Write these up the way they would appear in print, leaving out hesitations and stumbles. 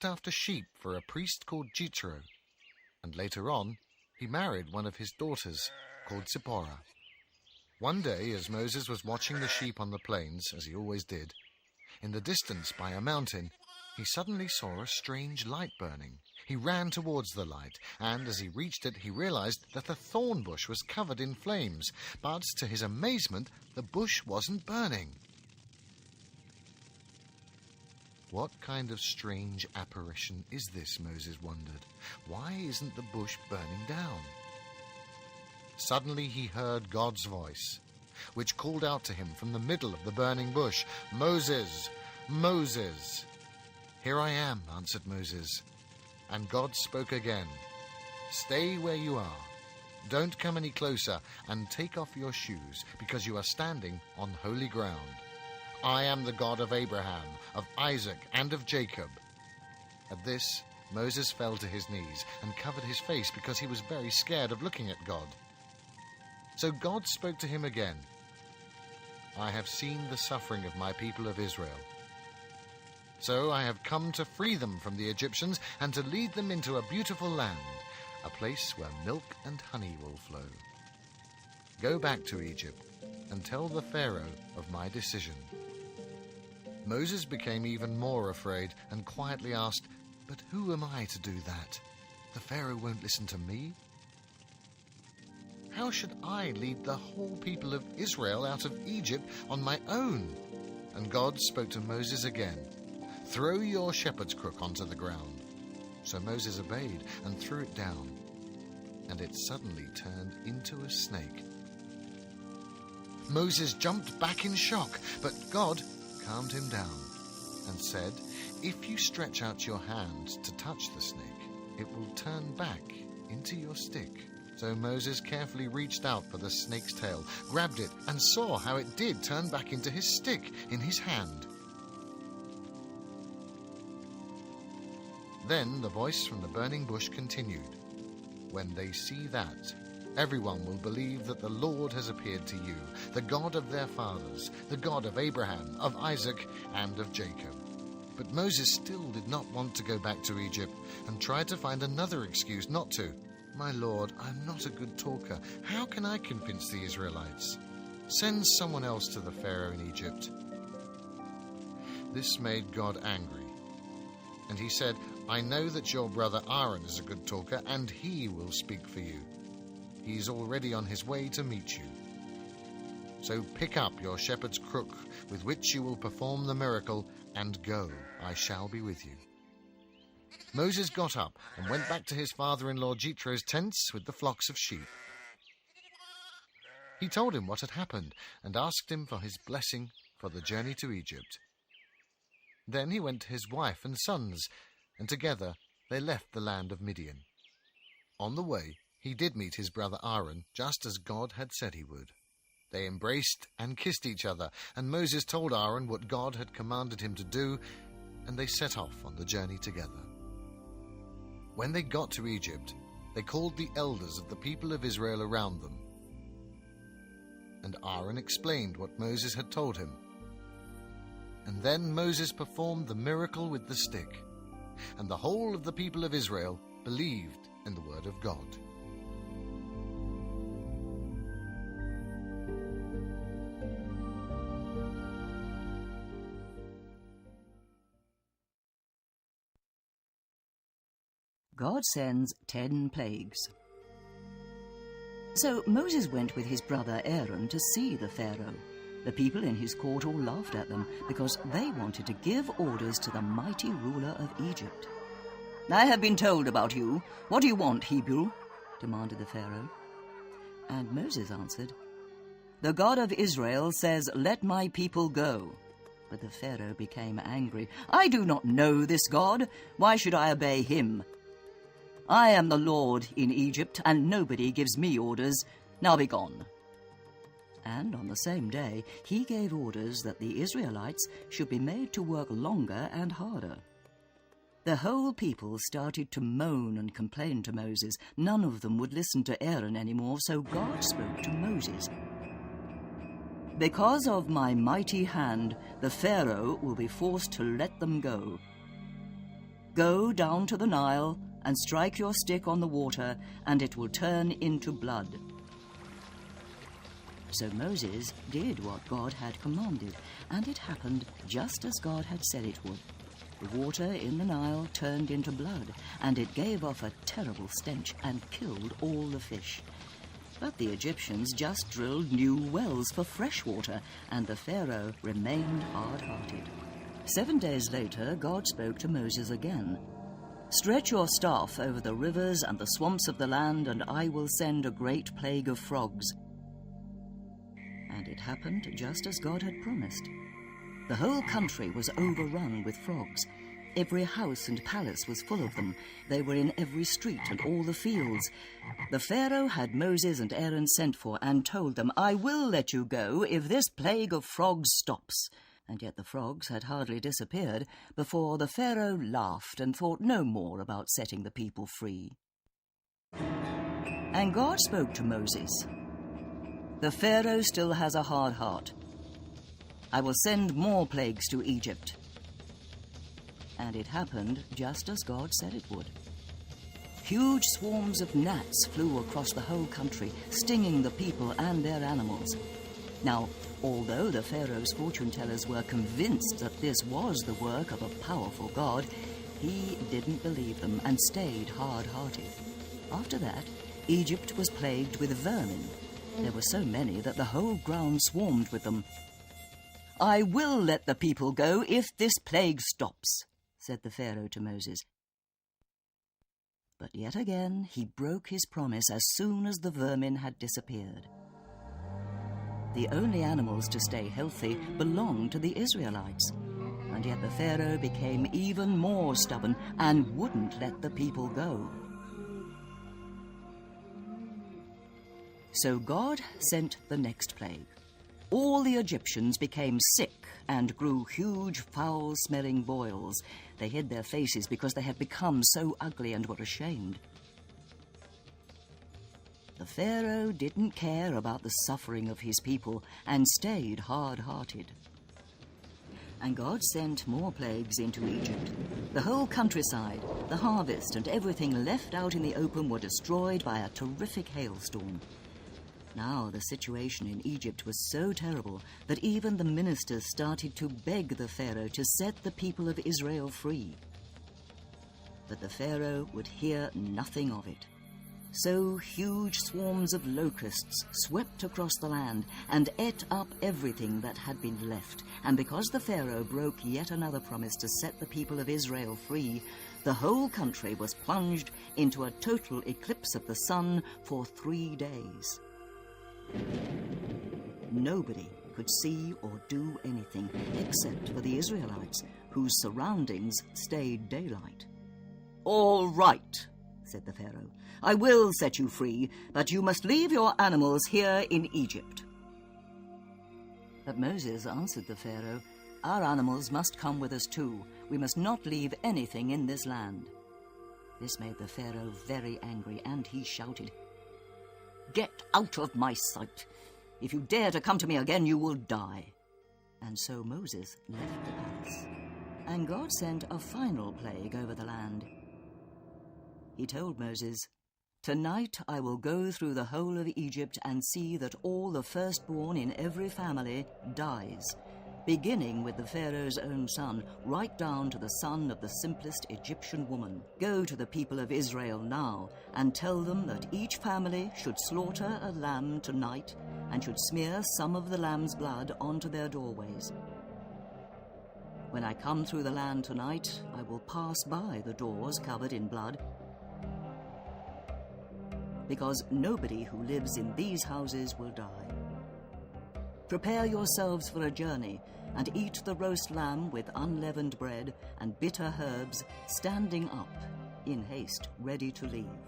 after sheep for a priest called Jethro, and later on he married one of his daughters called Zipporah. One day, as Moses was watching the sheep on the plains, as he always did, in the distance by a mountain, he suddenly saw a strange light burning. He ran towards the light, and as he reached it, he realized that the thorn bush was covered in flames, but to his amazement, the bush wasn't burning. What kind of strange apparition is this, Moses wondered. Why isn't the bush burning down? Suddenly he heard God's voice, which called out to him from the middle of the burning bush, "Moses, Moses!" "Here I am," answered Moses. And God spoke again, "Stay where you are. Don't come any closer, and take off your shoes, because you are standing on holy ground. I am the God of Abraham, of Isaac, and of Jacob." At this, Moses fell to his knees and covered his face because he was very scared of looking at God. So God spoke to him again, "I have seen the suffering of my people of Israel. So I have come to free them from the Egyptians and to lead them into a beautiful land, a place where milk and honey will flow. Go back to Egypt and tell the Pharaoh of my decision." Moses became even more afraid and quietly asked, "But who am I to do that? The Pharaoh won't listen to me. How should I lead the whole people of Israel out of Egypt on my own?" And God spoke to Moses again, "Throw your shepherd's crook onto the ground." So Moses obeyed and threw it down, and it suddenly turned into a snake. Moses jumped back in shock, but God calmed him down and said, "If you stretch out your hand to touch the snake, it will turn back into your stick." So Moses carefully reached out for the snake's tail, grabbed it, and saw how it did turn back into his stick in his hand. Then the voice from the burning bush continued, "When they see that, everyone will believe that the Lord has appeared to you, the God of their fathers, the God of Abraham, of Isaac, and of Jacob." But Moses still did not want to go back to Egypt and tried to find another excuse not to. "My Lord, I'm not a good talker. How can I convince the Israelites? Send someone else to the Pharaoh in Egypt." This made God angry, and he said, "I know that your brother Aaron is a good talker, and he will speak for you. He's already on his way to meet you. So pick up your shepherd's crook with which you will perform the miracle, and go. I shall be with you." Moses got up and went back to his father-in-law Jethro's tents with the flocks of sheep. He told him what had happened and asked him for his blessing for the journey to Egypt. Then he went to his wife and sons, and together they left the land of Midian. On the way, he did meet his brother Aaron, just as God had said he would. They embraced and kissed each other, and Moses told Aaron what God had commanded him to do, and they set off on the journey together. When they got to Egypt, they called the elders of the people of Israel around them. And Aaron explained what Moses had told him. And then Moses performed the miracle with the stick, and the whole of the people of Israel believed in the word of God. God sends 10 plagues. So Moses went with his brother Aaron to see the Pharaoh. The people in his court all laughed at them because they wanted to give orders to the mighty ruler of Egypt. "I have been told about you. What do you want, Hebrew?" demanded the Pharaoh. And Moses answered, "The God of Israel says, 'Let my people go.'" But the Pharaoh became angry. "I do not know this God. Why should I obey him? I am the Lord in Egypt, and nobody gives me orders. Now be gone." And on the same day, he gave orders that the Israelites should be made to work longer and harder. The whole people started to moan and complain to Moses. None of them would listen to Aaron anymore, so God spoke to Moses. "Because of my mighty hand, the Pharaoh will be forced to let them go. Go down to the Nile and strike your stick on the water, and it will turn into blood." So Moses did what God had commanded, and it happened just as God had said it would. The water in the Nile turned into blood, and it gave off a terrible stench and killed all the fish. But the Egyptians just drilled new wells for fresh water, and the Pharaoh remained hard-hearted. 7 days later, God spoke to Moses again. "Stretch your staff over the rivers and the swamps of the land, and I will send a great plague of frogs." And it happened just as God had promised. The whole country was overrun with frogs. Every house and palace was full of them. They were in every street and all the fields. The Pharaoh had Moses and Aaron sent for and told them, "I will let you go if this plague of frogs stops." And yet the frogs had hardly disappeared before the Pharaoh laughed and thought no more about setting the people free. And God spoke to Moses. "The Pharaoh still has a hard heart. I will send more plagues to Egypt." And it happened just as God said it would. Huge swarms of gnats flew across the whole country, stinging the people and their animals. Now, although the Pharaoh's fortune-tellers were convinced that this was the work of a powerful God, he didn't believe them and stayed hard-hearted. After that, Egypt was plagued with vermin. There were so many that the whole ground swarmed with them. "I will let the people go if this plague stops," said the Pharaoh to Moses. But yet again he broke his promise as soon as the vermin had disappeared. The only animals to stay healthy belonged to the Israelites, and yet the Pharaoh became even more stubborn and wouldn't let the people go. So God sent the next plague. All the Egyptians became sick and grew huge, foul-smelling boils. They hid their faces because they had become so ugly and were ashamed. The Pharaoh didn't care about the suffering of his people and stayed hard-hearted. And God sent more plagues into Egypt. The whole countryside, the harvest, and everything left out in the open were destroyed by a terrific hailstorm. Now the situation in Egypt was so terrible that even the ministers started to beg the Pharaoh to set the people of Israel free. But the Pharaoh would hear nothing of it. So huge swarms of locusts swept across the land and ate up everything that had been left. And because the Pharaoh broke yet another promise to set the people of Israel free, the whole country was plunged into a total eclipse of the sun for 3 days. Nobody could see or do anything except for the Israelites, whose surroundings stayed daylight. "All right," said the Pharaoh, "I will set you free, but you must leave your animals here in Egypt." But Moses answered the Pharaoh, "Our animals must come with us too. We must not leave anything in this land." This made the Pharaoh very angry, and he shouted, "Get out of my sight! If you dare to come to me again, you will die." And so Moses left the palace. And God sent a final plague over the land. He told Moses, "Tonight I will go through the whole of Egypt and see that all the firstborn in every family dies, beginning with the Pharaoh's own son, right down to the son of the simplest Egyptian woman. Go to the people of Israel now and tell them that each family should slaughter a lamb tonight and should smear some of the lamb's blood onto their doorways. When I come through the land tonight, I will pass by the doors covered in blood, because nobody who lives in these houses will die. Prepare yourselves for a journey and eat the roast lamb with unleavened bread and bitter herbs, standing up in haste, ready to leave."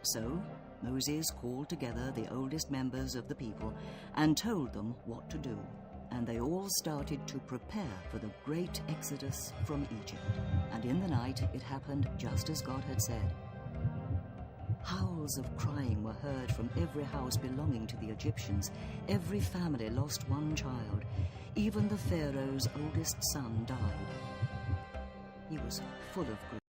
So Moses called together the oldest members of the people and told them what to do, and they all started to prepare for the great exodus from Egypt. And in the night it happened just as God had said. Howls of crying were heard from every house belonging to the Egyptians. Every family lost one child. Even the Pharaoh's oldest son died. He was was full of grief.